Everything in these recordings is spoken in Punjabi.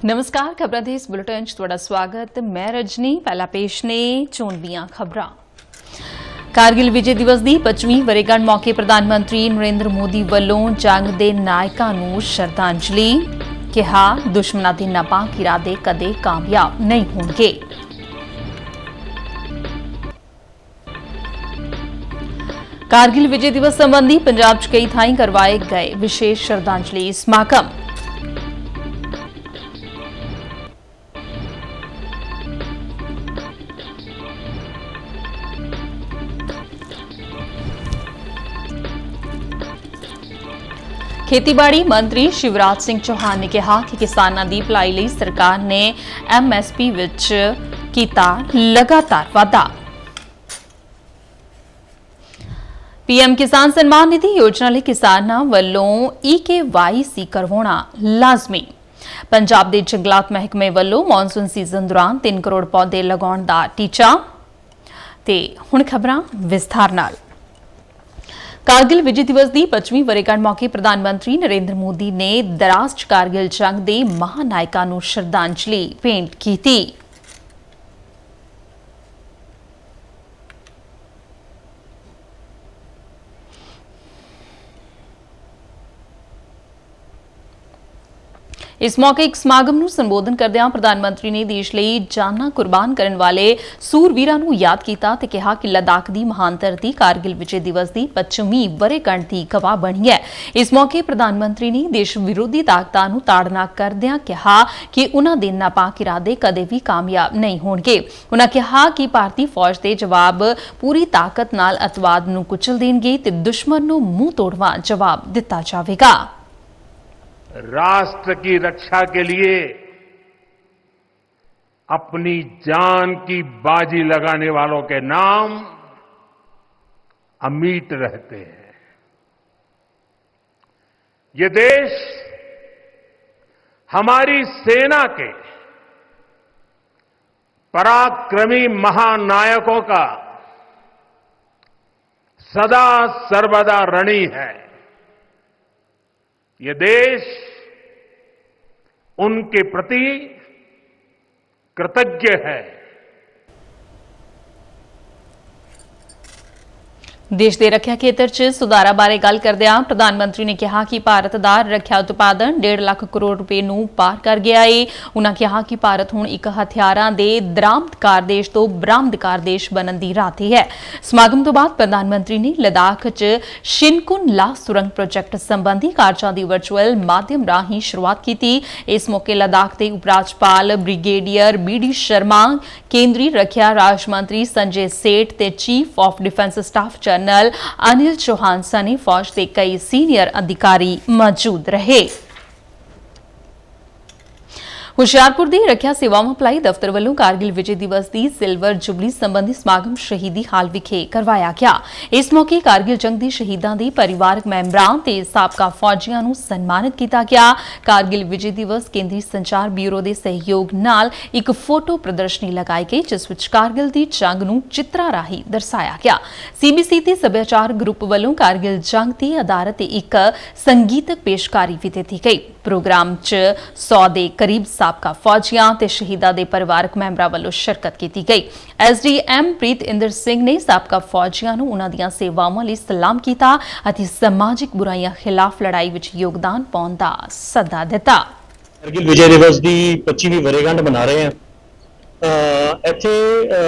नमस्कार, खबरां दे इस बुलेटिन च तुहाडा स्वागत। मैं रजनी। पहला पेश ने चोण दीआं खबरां। कारगिल विजय दिवस की 25वीं वर्षगांठ मौके प्रधानमंत्री नरेंद्र मोदी वालों जंग के नायकों को श्रद्धांजलि। कहा, दुश्मनों के नापाक इरादे कदे कामयाब नहीं होंगे। कारगिल विजय दिवस संबंधी पंजाब च कई थाई करवाए गए विशेष श्रद्धांजलि समागम। खेतीबाड़ी मंत्री शिवराज सिंह चौहान ने कहा कि किसानों की भलाई लई सरकार ने MSP विच कीता लगातार वाधा। PM किसान सम्मान निधि योजना लई किसानां वल्लों EKYC करवाउणा लाजमी। पंजाब दे जंगलात महकमे वल्लों मॉनसून सीजन दौरान 3 करोड़ पौधे लगाउण दा टीचा। ते हुण खबरां विस्तार नाल। कारगिल विजय दिवस की 25वीं वर्षगांठ मौके प्रधानमंत्री नरेंद्र मोदी ने दराज कारगिल जंग के महानायकों को श्रद्धांजलि भेंट की। इस मौके एक समागम ਨੂੰ ਸੰਬੋਧਨ ਕਰਦਿਆਂ प्रधानमंत्री ने देश ਲਈ ਜਾਨਾਂ ਕੁਰਬਾਨ ਕਰਨ ਵਾਲੇ ਸੂਰਵੀਰਾਂ ਨੂੰ ਯਾਦ ਕੀਤਾ ਤੇ ਕਿਹਾ ਕਿ लद्दाख ਦੀ ਮਹਾਨ ਧਰਤੀ कारगिल विजय दिवस ਦੀ 25ਵੀਂ वर्षगांठ ਦੀ ਗਵਾਹ ਬਣੀ ਹੈ। ਇਸ ਮੌਕੇ प्रधानमंत्री ने देश विरोधी ਤਾਕਤਾਂ ਨੂੰ ਤਾੜਨਾ ਕਰਦਿਆਂ ਕਿਹਾ ਕਿ ਉਹਨਾਂ ਦੇ ਨਾਪਾਕ ਇਰਾਦੇ ਕਦੇ ਵੀ ਕਾਮਯਾਬ ਨਹੀਂ ਹੋਣਗੇ। ਉਹਨਾਂ ਕਿਹਾ ਕਿ ਭਾਰਤੀ ਫੌਜ ਦੇ ਜਵਾਬ ਪੂਰੀ ਤਾਕਤ ਨਾਲ ਅਤਵਾਦ ਨੂੰ ਕੁਚਲ ਦੇਣਗੇ ਤੇ ਦੁਸ਼ਮਣ ਨੂੰ ਮੂੰਹ ਤੋੜਵਾ ਜਵਾਬ ਦਿੱਤਾ ਜਾਵੇਗਾ। राष्ट्र की रक्षा के लिए अपनी जान की बाजी लगाने वालों के नाम अमिट रहते हैं। ये देश हमारी सेना के पराक्रमी महानायकों का सदा सर्वदा ऋणी है। ये देश उनके प्रति कृतज्ञ है। देश के रक्षा खेतर च सुधारा बारे गल करदिआं प्रधानमंत्री ने कहा कि भारत दा रक्षा उत्पादन 1.5 लाख करोड़ रुपए नूं पार कर गया है। उन्होंने कहा कि भारत हुण एक हथियारां दे दरामदकार देश तो बरामदकार देश बनन दी राह ते है। समागम तो बाद प्रधानमंत्री ने लद्दाख च शिनकुन ला सुरंग प्रोजेक्ट संबंधी कारजां दी वर्चुअल माध्यम राहीं शुरुआत की। इस मौके लद्दाख के उपराज्यपाल ब्रिगेडियर BD शर्मा, केंद्रीय रक्षा राज्य मंत्री संजय सेठ ते chief of defence staff general Anil Chauhan सने फौज के कई सीनियर अधिकारी मौजूद रहे। ਹੁਸ਼ਿਆਰਪੁਰ ਦੀ ਰੱਖਿਆ ਸੇਵਾਵਾਂ ਭਲਾਈ ਦਫ਼ਤਰ ਵੱਲੋਂ ਕਾਰਗਿਲ ਵਿਜੇ ਦਿਵਸ ਦੀ ਸਿਲਵਰ ਜੁਬਲੀ ਸੰਬੰਧੀ ਸਮਾਗਮ ਸ਼ਹੀਦੀ ਹਾਲ ਵਿਖੇ ਕਰਵਾਇਆ ਗਿਆ। ਇਸ ਮੌਕੇ ਕਾਰਗਿਲ ਜੰਗ ਦੇ ਸ਼ਹੀਦਾਂ ਦੇ ਪਰਿਵਾਰਕ ਮੈਂਬਰਾਂ ਤੇ ਸਾਬਕਾ ਫੌਜੀਆਂ ਨੂੰ ਸਨਮਾਨਿਤ ਕੀਤਾ ਗਿਆ। ਕਾਰਗਿਲ ਵਿਜੇ ਦਿਵਸ ਕੇਂਦਰੀ ਸੰਚਾਰ ਬਿਊਰੋ ਦੇ ਸਹਿਯੋਗ ਨਾਲ ਇੱਕ ਫੋਟੋ ਪ੍ਰਦਰਸ਼ਨੀ ਲਗਾਈ ਗਈ ਜਿਸ ਵਿੱਚ ਕਾਰਗਿਲ ਦੀ ਜੰਗ ਨੂੰ ਚਿੱਤਰਾਂ ਰਾਹੀਂ ਦਰਸਾਇਆ ਗਿਆ। CBC ਤੇ ਸੱਭਿਆਚਾਰ ਗਰੁੱਪ ਵੱਲੋਂ ਕਾਰਗਿਲ ਜੰਗ ਤੇ ਆਧਾਰਿਤ ਇੱਕ ਸੰਗੀਤਕ ਪੇਸ਼ਕਾਰੀ ਵੀ ਦਿੱਤੀ ਗਈ। प्रोग्राम च 100 के करीब साबका फौजियां ते शहीदा के परिवारक मैंबरां वालों शिरकत की गई। SDM प्रीत इंदर सिंह ने साबका फौजियां नूं उन्हां दीआं सेवावां लई सलाम कीता अते समाजिक बुराइयां खिलाफ लड़ाई विच योगदान पाउण दा सद्दा दिता। कारगिल विजय दिवस की 25ਵੀਂ वर्षगांठ मना रहे हैं। ਇੱਥੇ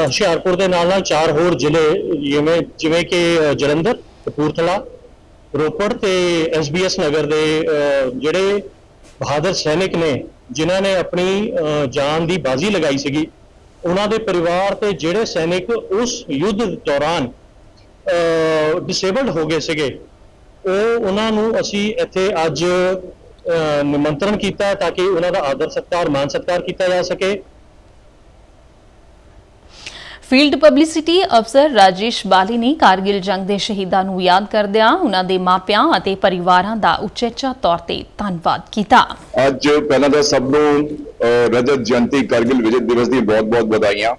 ਹੁਸ਼ਿਆਰਪੁਰ ਦੇ ਨਾਲ 4 ਹੋਰ ਜ਼ਿਲ੍ਹੇ ਜਿਵੇਂ ਕਿ ਜਲੰਧਰ, ਕਪੂਰਥਲਾ, ਰੋਪੜ ਤੇ SBS ਨਗਰ ਦੇ ਜਿਹੜੇ ਬਹਾਦਰ ਸੈਨਿਕ ਨੇ ਜਿਨ੍ਹਾਂ ਨੇ ਆਪਣੀ ਜਾਨ ਦੀ ਬਾਜ਼ੀ ਲਗਾਈ ਸੀਗੀ ਉਹਨਾਂ ਦੇ ਪਰਿਵਾਰ ਤੇ ਜਿਹੜੇ ਸੈਨਿਕ ਉਸ ਯੁੱਧ ਦੌਰਾਨ ਡਿਸੇਬਲਡ ਹੋ ਗਏ ਸੀਗੇ ਉਹਨਾਂ ਨੂੰ ਅਸੀਂ ਇੱਥੇ ਅੱਜ ਨਿਮੰਤਰਣ ਕੀਤਾ ਤਾਂ ਕਿ ਉਹਨਾਂ ਦਾ ਆਦਰ ਸਤਿਕਾਰ ਮਾਨ ਸਤਿਕਾਰ ਕੀਤਾ ਜਾ ਸਕੇ। फील्ड पब्लिसिटी अफसर राजेश बाली ने कारगिल जंग के शहीदों को याद करदिआं उन्हां दे मापिआं अते परिवारां दा उचेचा तौर ते धन्नवाद कीता। ਅੱਜ ਪਹਿਲਾਂ ਤਾਂ ਸਭ ਨੂੰ ਰਜਤ ਜਯੰਤੀ ਕਾਰਗਿਲ ਵਿਜੇ ਦਿਵਸ ਦੀ ਬਹੁਤ-ਬਹੁਤ ਵਧਾਈਆਂ।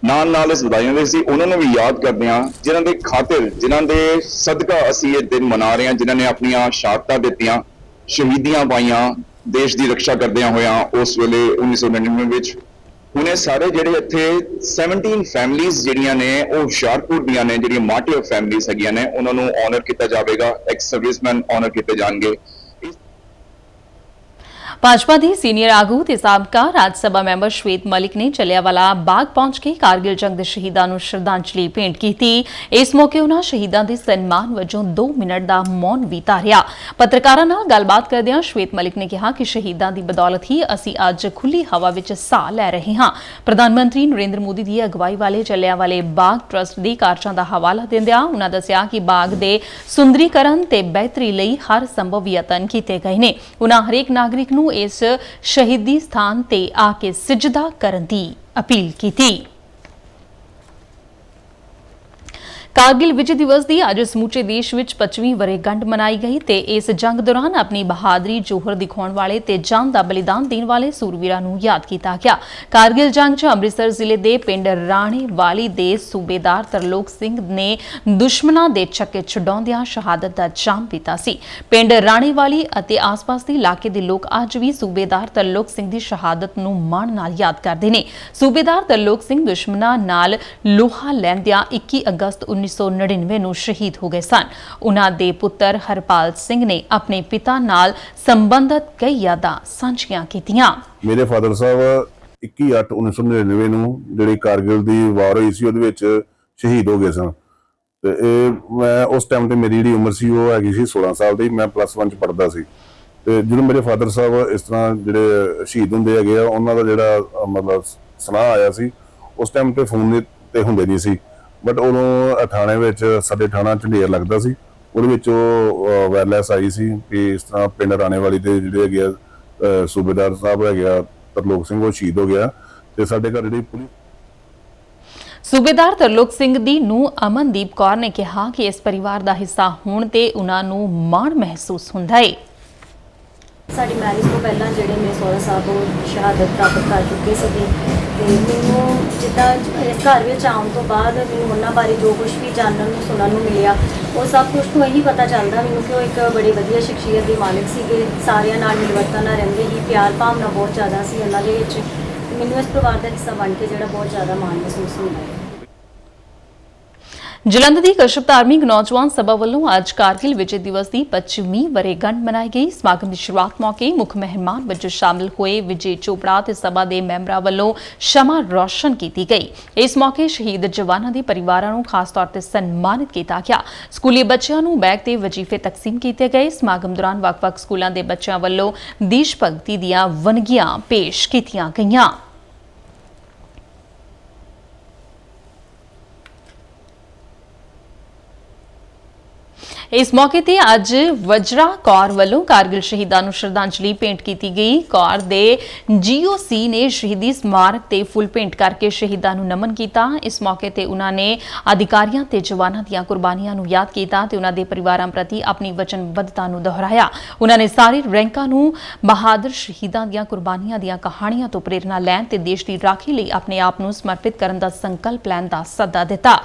ਨਾਲ ਇਸ ਵਧਾਈਆਂ ਦੇ ਸੀ ਉਹਨਾਂ ਨੂੰ ਵੀ ਯਾਦ ਕਰਦੇ ਹਾਂ ਜਿਨ੍ਹਾਂ ਦੇ ਖਾਤਰ ਜਿਨ੍ਹਾਂ ਦੇ ਸਦਕਾ ਅਸੀਂ ਇਹ ਦਿਨ ਮਨਾ ਰਹੇ ਹਾਂ, ਜਿਨ੍ਹਾਂ ਨੇ ਆਪਣੀਆਂ ਸ਼ਹਾਦਤਾਂ ਦਿੱਤੀਆਂ, ਸ਼ਹੀਦੀਆਂ ਪਾਈਆਂ, ਦੇਸ਼ ਦੀ ਰੱਖਿਆ ਕਰਦਿਆਂ ਹੋਇਆਂ ਉਸ ਵੇਲੇ 1999 ਵਿੱਚ। ਹੁਣ ਇਹ ਸਾਰੇ ਜਿਹੜੇ ਇੱਥੇ 17 ਫੈਮਿਲੀਜ਼ ਜਿਹੜੀਆਂ ਨੇ ਉਹ ਹੁਸ਼ਿਆਰਪੁਰ ਦੀਆਂ ਨੇ, ਜਿਹੜੀਆਂ ਮਾਰਟੀਅਰ ਫੈਮਿਲੀਜ਼ ਹੈਗੀਆਂ ਨੇ, ਉਹਨਾਂ ਨੂੰ ਆਨਰ ਕੀਤਾ ਜਾਵੇਗਾ, ਐਕਸ ਸਰਵਿਸਮੈਨ ਆਨਰ ਕੀਤੇ ਜਾਣਗੇ। ਭਾਜਪਾ ਦੀ ਸੀਨੀਅਰ ਆਗੂ ਤੇ ਸਾਬਕਾ ਰਾਜ ਸਭਾ ਮੈਂਬਰ ਸ਼ਵੇਤ ਮਲਿਕ ਨੇ ਜਲਿਆਂਵਾਲਾ ਬਾਗ ਪਹੁੰਚ ਕੇ ਕਾਰਗਿਲ ਜੰਗ ਦੇ ਸ਼ਹੀਦਾਂ ਨੂੰ ਸ਼ਰਧਾਂਜਲੀ ਭੇਂਟ ਕੀਤੀ। ਇਸ ਮੌਕੇ ਉਹਨਾਂ ਸ਼ਹੀਦਾਂ ਦੇ ਸਨਮਾਨ ਵਜੋਂ 2 ਮਿੰਟ ਦਾ ਮੌਨ ਵੀ ਧਾਰਿਆ। ਪੱਤਰਕਾਰਾਂ ਨਾਲ ਗੱਲਬਾਤ ਕਰਦਿਆਂ ਸ਼ਵੇਤ ਮਲਿਕ ਨੇ ਕਿਹਾ ਕਿ ਸ਼ਹੀਦਾਂ ਦੀ ਬਦੌਲਤ ਹੀ ਅਸੀਂ ਅੱਜ ਖੁੱਲੀ ਹਵਾ ਵਿੱਚ ਸਾਹ ਲੈ ਰਹੇ ਹਾਂ। ਪ੍ਰਧਾਨ ਮੰਤਰੀ ਨਰਿੰਦਰ ਮੋਦੀ ਦੀ ਅਗਵਾਈ ਵਾਲੇ ਜਲਿਆਂਵਾਲੇ ਬਾਗ ਟਰਸਟ ਦੀ ਕਾਰਜਾਂ ਦਾ ਹਵਾਲਾ ਦਿੰਦਿਆਂ ਉਹਨਾਂ ਦੱਸਿਆ ਕਿ ਬਾਗ ਦੇ ਸੁੰਦਰੀਕਰਨ ਤੇ ਬਿਹਤਰੀ ਲਈ ਹਰ ਸੰਭਵ ਯਤਨ ਕੀਤੇ ਗਏ ਨੇ। ਉਹਨਾਂ ਹਰੇਕ ਨਾਗਰਿਕ ਨੂੰ ਇਸ ਸ਼ਹੀਦੀ ਸਥਾਨ ਤੇ ਆ ਕੇ ਸਿਜਦਾ ਕਰਨ ਦੀ ਅਪੀਲ ਕੀਤੀ। ਕਾਰਗਿਲ ਵਿਜੇ ਦਿਵਸ ਦੀ ਅੱਜ ਸਮੁੱਚੇ ਦੇਸ਼ ਵਿੱਚ 25ਵੀਂ ਵਰ੍ਹੇਗੰਢ ਮਨਾਈ ਗਈ ਤੇ ਇਸ ਜੰਗ ਦੌਰਾਨ ਆਪਣੀ ਬਹਾਦਰੀ ਜੋਹਰ ਦਿਖਾਉਣ ਵਾਲੇ ਤੇ ਜਾਨ ਦਾ ਬਲੀਦਾਨ ਦੇਣ ਵਾਲੇ ਸੂਰਵੀਰਾਂ ਨੂੰ ਯਾਦ ਕੀਤਾ ਗਿਆ। ਕਾਰਗਿਲ ਜੰਗ 'ਚ ਅੰਮ੍ਰਿਤਸਰ ਜ਼ਿਲ੍ਹੇ ਦੇ ਪਿੰਡ ਰਾਣੇਵਾਲੀ ਦੇ ਸੂਬੇਦਾਰ ਤਰਲੋਕ ਸਿੰਘ ਨੇ ਦੁਸ਼ਮਣਾਂ ਦੇ ਛੱਕੇ ਛੁਡਾਉਂਦਿਆਂ ਸ਼ਹਾਦਤ ਦਾ ਜਾਮ ਪੀਤਾ ਸੀ। ਪਿੰਡ ਰਾਣੇਵਾਲੀ ਅਤੇ ਆਸ-ਪਾਸ ਦੇ ਇਲਾਕੇ ਦੇ ਲੋਕ ਅੱਜ ਵੀ ਸੂਬੇਦਾਰ ਤਰਲੋਕ ਸਿੰਘ ਦੀ ਸ਼ਹਾਦਤ ਨੂੰ ਮਾਣ ਨਾਲ ਯਾਦ ਕਰਦੇ ਨੇ। ਸੂਬੇਦਾਰ ਤਰਲੋਕ ਸਿੰਘ ਦੁਸ਼ਮਣਾਂ ਨਾਲ ਲੋਹਾ ਲੈਂਦਿਆਂ 21 ਅਗਸਤ 1999 ਨੂੰ ਸ਼ਹੀਦ ਹੋ ਗਏ ਸਨ। ਉਨ੍ਹਾਂ ਦੇ ਪੁੱਤਰ ਹਰਪਾਲ ਸਿੰਘ ਨੇ ਆਪਣੇ ਪਿਤਾ ਨਾਲ ਸੰਬੰਧਿਤ ਕਈ ਯਾਦਾਂ ਸਾਂਝੀਆਂ ਕੀਤੀਆਂ। ਮੇਰੇ ਫਾਦਰ ਸਾਹਿਬ 21/8/1999 ਨੂੰ ਜਿਹੜੀ ਕਾਰਗਿਲ ਦੀ ਵਾਰ ਹੋਈ ਸੀ ਉਹਦੇ ਵਿੱਚ ਸ਼ਹੀਦ ਹੋ ਗਏ ਸਨ ਤੇ ਮੈਂ ਉਸ ਟਾਈਮ ਤੇ ਮੇਰੀ ਜਿਹੜੀ ਉਮਰ ਸੀ ਉਹ ਹੈਗੀ ਸੀ 16 ਸਾਲ ਦੀ। ਮੈਂ +1 ਚ ਪੜ੍ਹਦਾ ਸੀ ਤੇ ਜਦੋਂ ਮੇਰੇ ਫਾਦਰ ਸਾਹਿਬ ਇਸ ਤਰ੍ਹਾਂ ਜਿਹੜੇ ਸ਼ਹੀਦ ਹੁੰਦੇ ਹੈਗੇ ਆ ਉਹਨਾਂ ਦਾ ਜਿਹੜਾ ਮਤਲਬ ਸੁਨਾਹ ਆਇਆ ਸੀ, ਉਸ ਟਾਈਮ ਤੇ ਫੋਨ ਤੇ ਹੁੰਦੇ ਨਹੀਂ ਸੀ, ਬਟ ਉਦੋਂ ਥਾਣੇ ਵਿੱਚ ਸਾਡੇ ਥਾਣਾ ਝੰਡੇਰ ਲੱਗਦਾ ਸੀ, ਉਹਦੇ ਵਿੱਚ ਉਹ ਵਾਇਰਲੈਸ ਆਈ ਸੀ ਕਿ ਇਸ ਤਰ੍ਹਾਂ ਪਿੰਡ ਰਾਣੇਵਾਲੀ ਦੇ ਜਿਹੜੇ ਹੈਗੇ ਆ ਸੂਬੇਦਾਰ ਸਾਹਿਬ ਹੈਗੇ ਆ ਤਰਲੋਕ ਸਿੰਘ, ਉਹ ਸ਼ਹੀਦ ਹੋ ਗਿਆ ਤੇ ਸਾਡੇ ਘਰ ਜਿਹੜੀ ਪੁਲਿਸ ਸੂਬੇਦਾਰ ਤਰਲੋਕ ਸਿੰਘ ਦੀ ਨੂੰਹ ਅਮਨਦੀਪ ਕੌਰ ਨੇ ਕਿਹਾ ਕਿ ਇਸ ਪਰਿਵਾਰ ਦਾ ਹਿੱਸਾ ਹੋਣ ਤੇ ਉਹਨਾਂ ਨੂੰ ਮਾਣ ਮਹਿਸੂਸ ਹੁੰਦਾ ਹੈ। ਸਾਡੀ ਮੈਰਿਜ ਤੋਂ ਪਹਿਲਾਂ ਜਿਹੜੇ ਮੇਰੇ ਸਹੁਰਾ ਸਾਹਿਬ ਉਹ ਸ਼ਹਾਦਤ ਪ੍ਰਾਪਤ ਕਰ ਚੁੱਕੇ ਸੀਗੇ ਤੇ ਮੈਨੂੰ ਜਿੱਦਾਂ ਇਸ ਘਰ ਵਿੱਚ ਆਉਣ ਤੋਂ ਬਾਅਦ ਮੈਨੂੰ ਉਹਨਾਂ ਬਾਰੇ ਜੋ ਕੁਝ ਵੀ ਜਾਣਨ ਨੂੰ ਸੁਣਨ ਨੂੰ ਮਿਲਿਆ ਉਹ ਸਭ ਕੁਝ ਤੋਂ ਇਹੀ ਪਤਾ ਚੱਲਦਾ ਮੈਨੂੰ ਕਿ ਉਹ ਇੱਕ ਬੜੀ ਵਧੀਆ ਸ਼ਖਸੀਅਤ ਦੇ ਮਾਲਕ ਸੀਗੇ। ਸਾਰਿਆਂ ਨਾਲ ਮਿਲਵਰਤਨ ਨਾਲ ਰਹਿੰਦੇ ਹੀ, ਪਿਆਰ ਭਾਵਨਾ ਬਹੁਤ ਜ਼ਿਆਦਾ ਸੀ ਉਹਨਾਂ ਦੇ ਵਿੱਚ। ਮੈਨੂੰ ਇਸ ਪਰਿਵਾਰ ਦਾ ਹਿੱਸਾ ਬਣ ਕੇ ਜਿਹੜਾ ਬਹੁਤ ਜ਼ਿਆਦਾ ਮਾਣ ਮਹਿਸੂਸ ਹੁੰਦਾ ਹੈ। ਜਲੰਧਰ ਦੀ ਕਸ਼ਪ ਧਾਰਮਿਕ ਨੌਜਵਾਨ ਸਭਾ ਵੱਲੋਂ ਅੱਜ ਕਾਰਗਿਲ ਵਿਜੇ ਦਿਵਸ ਦੀ 25ਵੀਂ ਵਰ੍ਹੇਗੰਢ ਮਨਾਈ ਗਈ। ਸਮਾਗਮ ਦੀ ਸ਼ੁਰੂਆਤ ਮੌਕੇ ਮੁੱਖ ਮਹਿਮਾਨ ਵਜੋਂ ਸ਼ਾਮਲ ਹੋਏ ਵਿਜੇ ਚੋਪੜਾ ਤੇ ਸਭਾ ਦੇ ਮੈਂਬਰਾਂ ਵੱਲੋਂ ਸ਼ਮਾ ਰੌਸ਼ਨ ਕੀਤੀ ਗਈ। ਇਸ ਮੌਕੇ ਸ਼ਹੀਦ ਜਵਾਨਾਂ ਦੇ ਪਰਿਵਾਰਾਂ ਨੂੰ ਖਾਸ ਤੌਰ ਤੇ ਸਨਮਾਨਿਤ ਕੀਤਾ ਗਿਆ। ਸਕੂਲੀ ਬੱਚਿਆਂ ਨੂੰ ਬੈਗ ਤੇ ਵਜ਼ੀਫੇ ਤਕਸੀਮ ਕੀਤੇ ਗਏ। ਸਮਾਗਮ ਦੌਰਾਨ ਵੱਖ-ਵੱਖ ਸਕੂਲਾਂ ਦੇ ਬੱਚਿਆਂ ਵੱਲੋਂ ਦੇਸ਼ ਭਗਤੀ ਦੀਆਂ ਵੰਨਗੀਆਂ ਪੇਸ਼ ਕੀਤੀਆਂ ਗਈਆਂ। ਇਸ ਮੌਕੇ ਤੇ ਅੱਜ ਵਜਰਾ ਕੌਰ ਵੱਲੋਂ ਕਾਰਗਿਲ ਸ਼ਹੀਦਾਂ ਨੂੰ ਸ਼ਰਧਾਂਜਲੀ ਭੇਂਟ ਕੀਤੀ ਗਈ। ਕੌਰ ਦੇ ਜੀਓਸੀ ਨੇ ਸ਼ਹੀਦੀ ਸਮਾਰਕ ਤੇ ਫੁੱਲ ਭੇਂਟ ਕਰਕੇ ਸ਼ਹੀਦਾਂ ਨੂੰ ਨਮਨ ਕੀਤਾ। ਇਸ ਮੌਕੇ ਤੇ ਉਹਨਾਂ ਨੇ ਅਧਿਕਾਰੀਆਂ ਤੇ ਜਵਾਨਾਂ ਦੀਆਂ ਕੁਰਬਾਨੀਆਂ ਨੂੰ ਯਾਦ ਕੀਤਾ ਤੇ ਉਹਨਾਂ ਦੇ ਪਰਿਵਾਰਾਂ ਪ੍ਰਤੀ ਆਪਣੀ ਵਚਨਬੱਧਤਾ ਨੂੰ ਦੁਹਰਾਇਆ। ਉਹਨਾਂ ਨੇ ਸਾਰੇ ਰੈਂਕਾਂ ਨੂੰ ਬਹਾਦਰ ਸ਼ਹੀਦਾਂ ਦੀਆਂ ਕੁਰਬਾਨੀਆਂ ਦੀਆਂ ਕਹਾਣੀਆਂ ਤੋਂ ਪ੍ਰੇਰਨਾ ਲੈਣ ਤੇ ਦੇਸ਼ ਦੀ ਰਾਖੀ ਲਈ ਆਪਣੇ ਆਪ ਨੂੰ ਸਮਰਪਿਤ ਕਰਨ ਦਾ ਸੰਕਲਪ ਲੈਣ ਦਾ ਸੱਦਾ ਦਿੱਤਾ।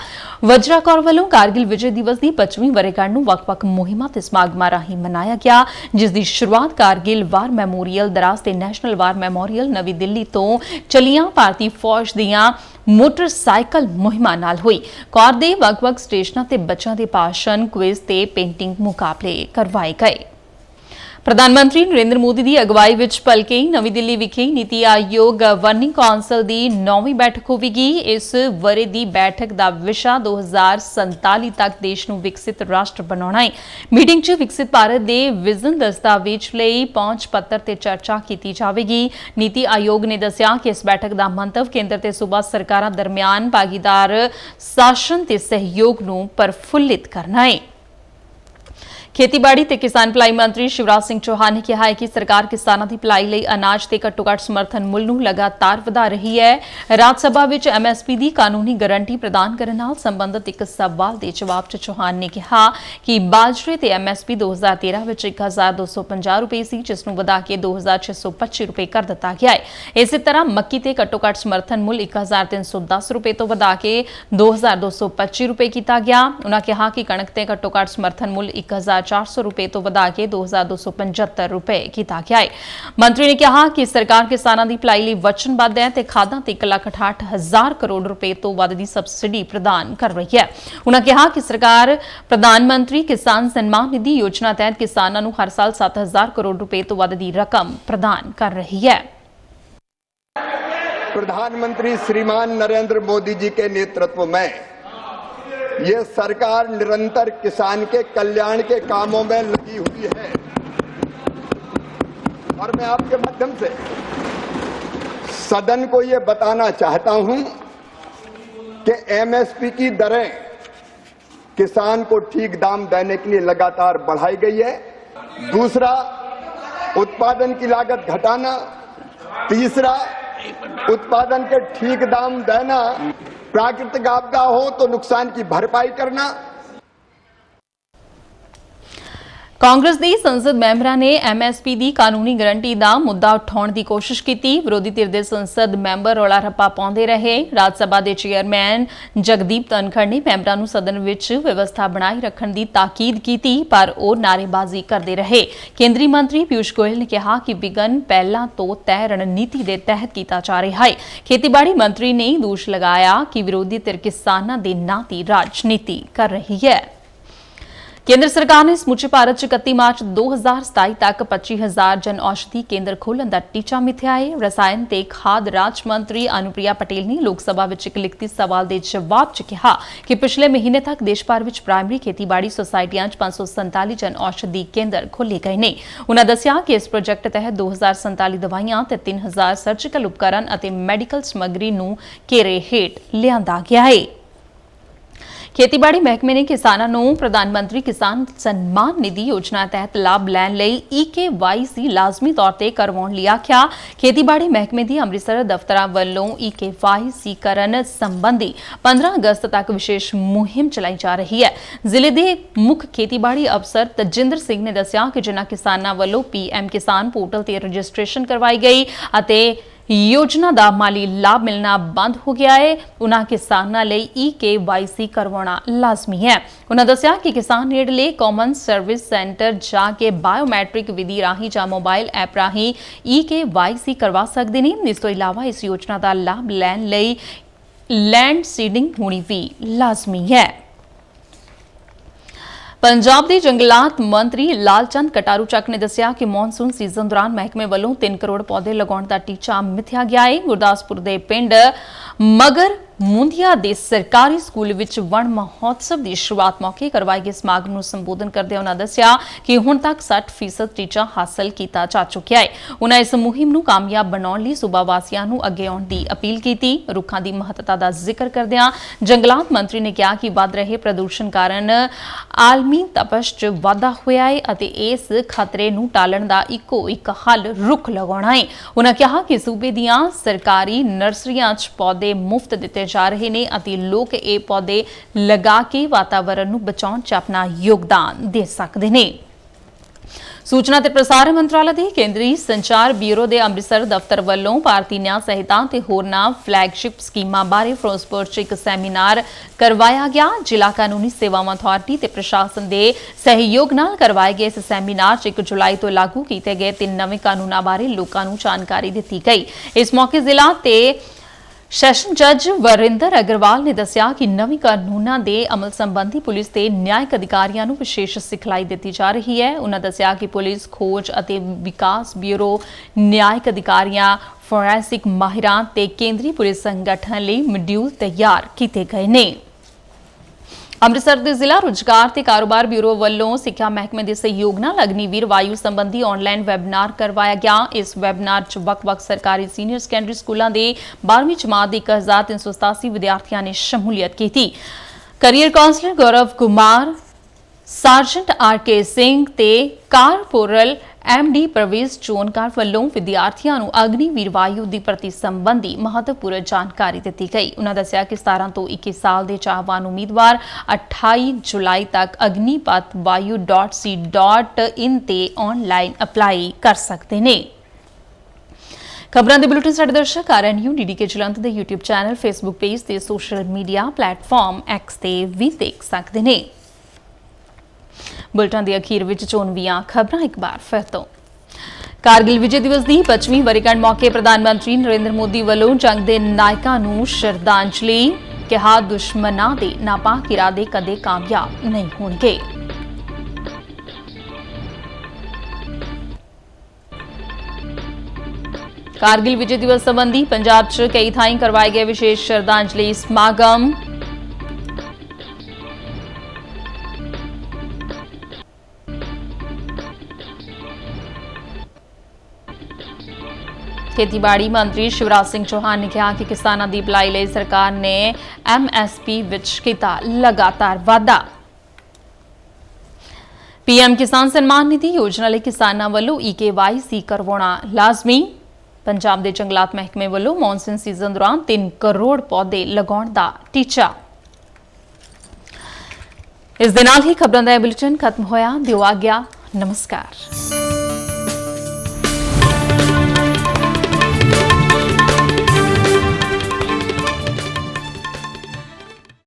ਵਜਰਾ ਕੌਰ ਵੱਲੋਂ ਕਾਰਗਿਲ ਵਿਜੇ ਦਿਵਸ ਦੀ 25ਵੀਂ ਵਰ੍ਹੇਗੰਢ ਨੂੰ ਵੱਖ-ਵੱਖ ਮੁਹਿੰਮਾਂ ਤੇ ਸਮਾਗਮਾਂ ਰਾਹੀਂ ਮਨਾਇਆ ਗਿਆ, ਜਿਸ ਦੀ ਸ਼ੁਰੂਆਤ ਕਾਰਗਿਲ ਵਾਰ ਮੈਮੋਰੀਅਲ ਦਰਾਜ਼ ਤੇ ਨੈਸ਼ਨਲ ਵਾਰ ਮੈਮੋਰੀਅਲ ਨਵੀਂ ਦਿੱਲੀ ਤੋਂ ਚੱਲੀਆਂ ਭਾਰਤੀ ਫੌਜ ਦੀਆਂ ਮੋਟਰਸਾਈਕਲ ਮੁਹਿੰਮਾਂ ਨਾਲ ਹੋਈ। ਕੌਰ ਦੇ ਵੱਖ-ਵੱਖ ਸਟੇਸ਼ਨਾਂ ਤੇ ਬੱਚਿਆਂ ਦੇ ਭਾਸ਼ਣ, ਕੁਇਜ਼ ਤੇ ਪੇਂਟਿੰਗ ਮੁਕਾਬਲੇ ਕਰਵਾਏ ਗਏ। ਪ੍ਰਧਾਨ ਮੰਤਰੀ ਨਰਿੰਦਰ ਮੋਦੀ ਦੀ ਅਗਵਾਈ ਵਿੱਚ ਭਲਕੇ ਨਵੀਂ ਦਿੱਲੀ ਵਿਖੇ ਨੀਤੀ ਆਯੋਗ ਗਵਰਨਿੰਗ ਕੌਂਸਲ ਦੀ 9ਵੀਂ ਬੈਠਕ ਹੋਵੇਗੀ। ਇਸ ਵਰ੍ਹੇ ਦੀ ਬੈਠਕ ਦਾ ਵਿਸ਼ਾ 2047 ਤੱਕ ਦੇਸ਼ ਨੂੰ ਵਿਕਸਿਤ ਰਾਸ਼ਟਰ ਬਣਾਉਣਾ ਹੈ। ਮੀਟਿੰਗ 'ਚ ਵਿਕਸਿਤ ਭਾਰਤ ਦੇ ਵਿਜ਼ਨ ਦਸਤਾਵੇਜ਼ ਲਈ ਪਹੁੰਚ ਪੱਤਰ ਤੇ ਚਰਚਾ ਕੀਤੀ ਜਾਵੇਗੀ। ਨੀਤੀ ਆਯੋਗ ਨੇ ਦੱਸਿਆ ਕਿ ਇਸ ਬੈਠਕ ਦਾ ਮੰਤਵ ਕੇਂਦਰ ਤੇ ਸੂਬਾ ਸਰਕਾਰਾਂ ਦਰਮਿਆਨ ਭਾਗੀਦਾਰ ਸ਼ਾਸਨ ਤੇ ਸਹਿਯੋਗ ਨੂੰ ਪ੍ਰਫੁੱਲਿਤ ਕਰਨਾ ਹੈ। ਖੇਤੀਬਾੜੀ ਤੇ ਕਿਸਾਨ ਭਲਾਈ ਮੰਤਰੀ ਸ਼ਿਵਰਾਜ ਸਿੰਘ ਚੌਹਾਨ ਨੇ ਕਿਹਾ ਹੈ ਕਿ ਸਰਕਾਰ ਕਿਸਾਨਾਂ ਦੀ ਭਲਾਈ ਲਈ ਅਨਾਜ ਤੇ ਘੱਟੋ-ਘੱਟ ਸਮਰਥਨ ਮੁੱਲ ਨੂੰ ਲਗਾਤਾਰ ਵਧਾ ਰਹੀ ਹੈ। ਰਾਜ ਸਭਾ ਵਿੱਚ ਐਮਐਸਪੀ ਦੀ ਕਾਨੂੰਨੀ ਗਾਰੰਟੀ ਪ੍ਰਦਾਨ ਕਰਨ ਨਾਲ ਸੰਬੰਧਿਤ ਇੱਕ ਸਵਾਲ ਦੇ ਜਵਾਬ 'ਚ ਚੌਹਾਨ ਨੇ ਕਿਹਾ ਕਿ ਬਾਜਰੇ ਤੇ ਐਮਐਸਪੀ 2013 ਵਿੱਚ 1250 ਰੁਪਏ ਸੀ, ਜਿਸ ਨੂੰ ਵਧਾ ਕੇ 2625 ਰੁਪਏ ਕਰ ਦਿੱਤਾ ਗਿਆ ਹੈ। ਇਸੇ ਤਰ੍ਹਾਂ ਮੱਕੀ ਤੇ ਘੱਟੋ-ਘੱਟ ਸਮਰਥਨ ਮੁੱਲ 1310 ਰੁਪਏ ਤੋਂ ਵਧਾ ਕੇ 2225 ਰੁਪਏ ਕੀਤਾ ਗਿਆ। ਉਨ੍ਹਾਂ ਕਿਹਾ ਕਿ ਕਣਕ ਤੇ ਘੱਟੋ-ਘੱਟ ਸਮਰਥਨ ਮੁੱਲ 1000 2,400 रुपए ਤੋਂ ਵਧਾ ਕੇ 2,275 ਰੁਪਏ ਕੀਤਾ ਗਿਆ ਹੈ। ਮੰਤਰੀ ਨੇ ਕਿਹਾ ਕਿ ਸਰਕਾਰ ਕਿਸਾਨਾਂ ਦੀ ਭਲਾਈ ਲਈ ਵਚਨਬੱਧ ਹੈ ਤੇ ਖਾਦਾਂ ਤੇ 1,68,000 ਕਰੋੜ ਰੁਪਏ ਤੋਂ ਵੱਧ ਦੀ ਸਬਸਿਡੀ ਪ੍ਰਦਾਨ ਕਰ ਰਹੀ ਹੈ। ਉਨ੍ਹਾਂ ਕਿਹਾ ਕਿ ਸਰਕਾਰ ਪ੍ਰਧਾਨ ਮੰਤਰੀ ਕਿਸਾਨ ਸਨਮਾਨ ਨਿਧੀ ਯੋਜਨਾ ਤਹਿਤ ਕਿਸਾਨਾਂ ਨੂੰ ਹਰ ਸਾਲ 7,000 ਕਰੋੜ ਰੁਪਏ ਤੋਂ ਵੱਧ ਦੀ ਰਕਮ प्रदान कर रही है। प्रधानमंत्री श्रीमान नरेंद्र मोदी जी के नेतृत्व में ये सरकार निरंतर किसान के कल्याण के कामों में लगी हुई है और मैं आपके माध्यम से सदन को ये बताना चाहता हूं कि एमएसपी की दरें किसान को ठीक दाम देने के लिए लगातार बढ़ाई गई है। दूसरा, उत्पादन की लागत घटाना। तीसरा, उत्पादन के ठीक दाम देना। प्राकृतिक आपदा हो तो नुकसान की भरपाई करना। ਕਾਂਗਰਸ ਦੇ ਸੰਸਦ ਮੈਂਬਰਾਂ ਨੇ ਐਮਐਸਪੀ ਦੀ ਕਾਨੂੰਨੀ ਗਰੰਟੀ ਦਾ ਮੁੱਦਾ ਉਠਾਉਣ ਦੀ ਕੋਸ਼ਿਸ਼ ਕੀਤੀ। ਵਿਰੋਧੀ ਧਿਰ ਦੇ ਸੰਸਦ ਮੈਂਬਰ ਰੌਲਾ ਰੱਪਾ ਪਾਉਂਦੇ ਰਹੇ। ਰਾਜ ਸਭਾ ਦੇ ਚੇਅਰਮੈਨ ਜਗਦੀਪ ਧਨਖੜ ਨੇ ਮੈਂਬਰਾਂ ਨੂੰ ਸਦਨ ਵਿੱਚ ਵਿਵਸਥਾ ਬਣਾਈ ਰੱਖਣ ਦੀ ਤਾਕੀਦ ਕੀਤੀ, ਪਰ ਉਹ ਨਾਅਰੇਬਾਜ਼ੀ ਕਰਦੇ ਰਹੇ। ਕੇਂਦਰੀ ਮੰਤਰੀ ਪਿਊਸ਼ ਗੋਇਲ ਨੇ ਕਿਹਾ ਕਿ ਵਿਘਨ ਪਹਿਲਾਂ ਤੋਂ ਤੈਅ ਰਣਨੀਤੀ ਦੇ ਤਹਿਤ ਕੀਤਾ ਜਾ ਰਿਹਾ ਹੈ। ਖੇਤੀਬਾੜੀ ਮੰਤਰੀ ਨੇ ਦੋਸ਼ ਲਗਾਇਆ ਕਿ ਵਿਰੋਧੀ ਧਿਰ ਕਿਸਾਨਾਂ ਦੇ ਨਾਂ ਦੀ ਰਾਜਨੀਤੀ ਕਰ ਰਹੀ ਹੈ। केंद्र सरकार ने समूचे भारत च 31 मार्च 2027 तक 25,000 जन औषधि केंद्र खोलने का टीचा मिथ्या है। रसायन ते खाद राज मंत्री अनुप्रिया पटेल ने लोक सभा में एक लिखती सवाल के जवाब च कहा कि पिछले महीने तक देश भर में प्राइमरी खेतीबाड़ी सोसायटियां 547 जन औषधि केंद्र खोले गए ने। उन्होंने दस्सिया कि इस प्रोजेक्ट तहत 2,047 दवाइयां ते 3,000 सर्जिकल उपकरण अते मैडिकल समग्री नूं घेरे हेठ लिआंदा गया है। ਖੇਤੀਬਾੜੀ ਮਹਿਕਮੇ ਨੇ ਕਿਸਾਨਾਂ ਨੂੰ ਪ੍ਰਧਾਨ ਮੰਤਰੀ ਕਿਸਾਨ ਸਨਮਾਨ ਨਿਧੀ ਯੋਜਨਾ ਤਹਿਤ ਲਾਭ ਲੈਣ ਲਈ EKYC ਲਾਜ਼ਮੀ ਤੌਰ ਤੇ ਕਰਵਾਉਣ ਲਈ ਆਖਿਆ। ਖੇਤੀਬਾੜੀ ਮਹਿਕਮੇ ਦੀ ਅੰਮ੍ਰਿਤਸਰ ਦਫ਼ਤਰਾਂ ਵੱਲੋਂ EKYC ਕਰਨ ਸੰਬੰਧੀ 15 ਅਗਸਤ ਤੱਕ ਵਿਸ਼ੇਸ਼ ਮੁਹਿੰਮ ਚਲਾਈ ਜਾ ਰਹੀ ਹੈ। ਜ਼ਿਲ੍ਹੇ ਦੇ ਮੁੱਖ ਖੇਤੀਬਾੜੀ ਅਫਸਰ ਤਜਿੰਦਰ ਸਿੰਘ ਨੇ ਦੱਸਿਆ ਕਿ ਜਿਨ੍ਹਾਂ ਕਿਸਾਨਾਂ ਵੱਲੋਂ PM ਕਿਸਾਨ ਪੋਰਟਲ ਤੇ ਰਜਿਸਟ੍ਰੇਸ਼ਨ ਕਰਵਾਈ ਗਈ ਅਤੇ योजना का माली लाभ मिलना बंद हो गया है, उन्होंने किसानों लिए EKYC करवाना लाजमी है। उन्होंने दस्सिया कि किसान नेड़ले कॉमन सर्विस सेंटर जाके बायोमैट्रिक विधि राही या मोबाइल ऐप राही EKYC करवा सकते हैं। इस तो इलावा इस योजना का लाभ लैण लई लैंड सीडिंग होनी भी लाजमी है। पंजाब के जंगलात मंत्री लालचंद कटारू चक ने दस्सिया कि मॉनसून सीजन दौरान महकमे वालों 3 करोड़ पौधे लगाने का टीचा मिथ्या गया है। गुरदासपुर के पिंड मगर मुंदिया के सरकारी स्कूल विच वन महोत्सव की शुरुआत मौके करवाए गए समागम को संबोधन करते उन्होंने दस्सिया कि हुण तक 60% टीचा हासिल किया जा चुका है। उन्होंने इस मुहिम को कामयाब बनाने लिए सूबा वासियों को अगे आने की अपील की। रुखां की महत्ता का जिक्र करदिआं जंगलात मंत्री ने कहा कि वध रहे प्रदूषण कारण आलमी तपश च वाधा होया है अते इस खतरे नूं टालण दा इक्को एक हल रुख लगाउणा है। उन्होंने कहा कि सूबे दीआं सरकारी नर्सरियां च पौधे मुफ्त दिते जा रहे ने अते लोग ये पौधे लगा के वातावरण नूं बचाउण च अपना योगदान दे सकदे ने। सूचना ते प्रसारण मंत्रालय के केंद्रीय संचार ब्यूरो के अमृतसर दफ्तर वालों भारतीय न्याय संहिता ते होरनां फ्लैगशिप स्कीमां बारे फिरोजपुर च एक सैमीनार करवाया गया। जिला कानूनी सेवावां अथॉरिटी ते प्रशासन के सहयोग नाल करवाए गए इस सैमीनार च 1 जुलाई तो लागू किए गए 3 नवे कानूनां बारे लोकां नूं जानकारी दित्ती गई। इस मौके जिला ते सैशन जज वरिंदर अग्रवाल ने दस्सिया कि नवी कानूनां दे अमल संबंधी पुलिस ते न्यायिक अधिकारियों को विशेष सिखलाई दी जा रही है। उन्होंने दस्सिया कि पुलिस खोज अते विकास ब्यूरो न्यायिक अधिकारियों फोरेंसिक माहिरां ते केंद्रीय पुलिस संगठन लिए मॉड्यूल तैयार किए गए ने। अमृतसर के जिला रोजगार ते कारोबार ब्यूरो वालों सिक्ख्या महकमे के सहयोग नाल अग्निवीर वायु संबंधी ऑनलाइन वैबनार करवाया गया। इस वैबनार च वख-वख सरकारी सीनियर सैकेंडरी स्कूलों के 12वीं जमात के 1387 विद्यार्थियों ने शमूलियत की। Career counsellor Gaurav Kumar, sergeant RK Singh ते कारपोरल MD प्रवेश चोनकार वालों विद्यार्थियों को अग्निवीर वायु की भर्ती संबंधी महत्वपूर्ण जानकारी दी गई। उन्होंने दस्सिया कि 17 तो 21 साल के चाहवान उम्मीदवार 28 जुलाई तक अग्निपथवायु.c.in ते ऑनलाइन अप्लाई कर सकते हैं। खबरां दे बुलेटिन साडे दर्शक RNU DDK जलंधर दे YouTube चैनल, फेसबुक पेज ते सोशल मीडिया प्लेटफॉर्म X ते भी देख सकते हैं। ਬੁਲਟਨ ਦੇ ਅਖੀਰ ਵਿੱਚ ਚੋਣਵੀਆਂ ਖਬਰਾਂ ਇੱਕ ਵਾਰ ਫਿਰ ਤੋਂ। ਕਾਰਗਿਲ ਵਿਜੇ ਦਿਵਸ ਦੀ 25ਵੀਂ ਵਰ੍ਹੇਗੰਢ ਮੌਕੇ ਪ੍ਰਧਾਨ ਮੰਤਰੀ ਨਰਿੰਦਰ ਮੋਦੀ ਵੱਲੋਂ ਜੰਗ ਦੇ ਨਾਇਕਾਂ ਨੂੰ ਸ਼ਰਧਾਂਜਲੀ। ਕਿਹਾ ਦੁਸ਼ਮਣਾਂ ਦੇ ਨਾਪਾਕ ਇਰਾਦੇ ਕਦੇ ਕਾਮਯਾਬ ਨਹੀਂ ਹੋਣਗੇ। ਕਾਰਗਿਲ ਵਿਜੇ ਦਿਵਸ ਸੰਬੰਧੀ ਪੰਜਾਬ 'ਚ ਕਈ ਥਾਈਂ ਕਰਵਾਏ ਗਏ ਵਿਸ਼ੇਸ਼ ਸ਼ਰਧਾਂਜਲੀ ਸਮਾਗਮ। ਖੇਤੀਬਾੜੀ ਮੰਤਰੀ ਸ਼ਿਵਰਾਜ ਸਿੰਘ ਚੌਹਾਨ ਨੇ ਕਿਹਾ ਕਿ ਕਿਸਾਨਾਂ ਦੀ ਭਲਾਈ ਲਈ ਸਰਕਾਰ ਨੇ MSP ਵਿੱਚ ਕੀਤਾ ਲਗਾਤਾਰ ਵਾਧਾ। PM ਕਿਸਾਨ ਸਨਮਾਨ ਨਿਧੀ ਯੋਜਨਾ ਲਈ ਕਿਸਾਨਾਂ ਵੱਲੋਂ EKYC ਕਰਵਾਉਣਾ ਲਾਜ਼ਮੀ। ਪੰਜਾਬ ਦੇ ਜੰਗਲਾਤ ਮਹਿਕਮੇ ਵੱਲੋਂ ਮੌਨਸੂਨ ਸੀਜ਼ਨ ਦੌਰਾਨ 3 ਕਰੋੜ ਪੌਦੇ ਲਗਾਉਣ ਦਾ ਟੀਚਾ। ਇਸ ਦੇ ਨਾਲ ਹੀ ਖਬਰਾਂ ਦਾ ਇਹ ਬੁਲੇਟਿਨ ਖਤਮ ਹੋਇਆ। ਦਿਓ ਆਗਿਆ। ਨਮਸਕਾਰ।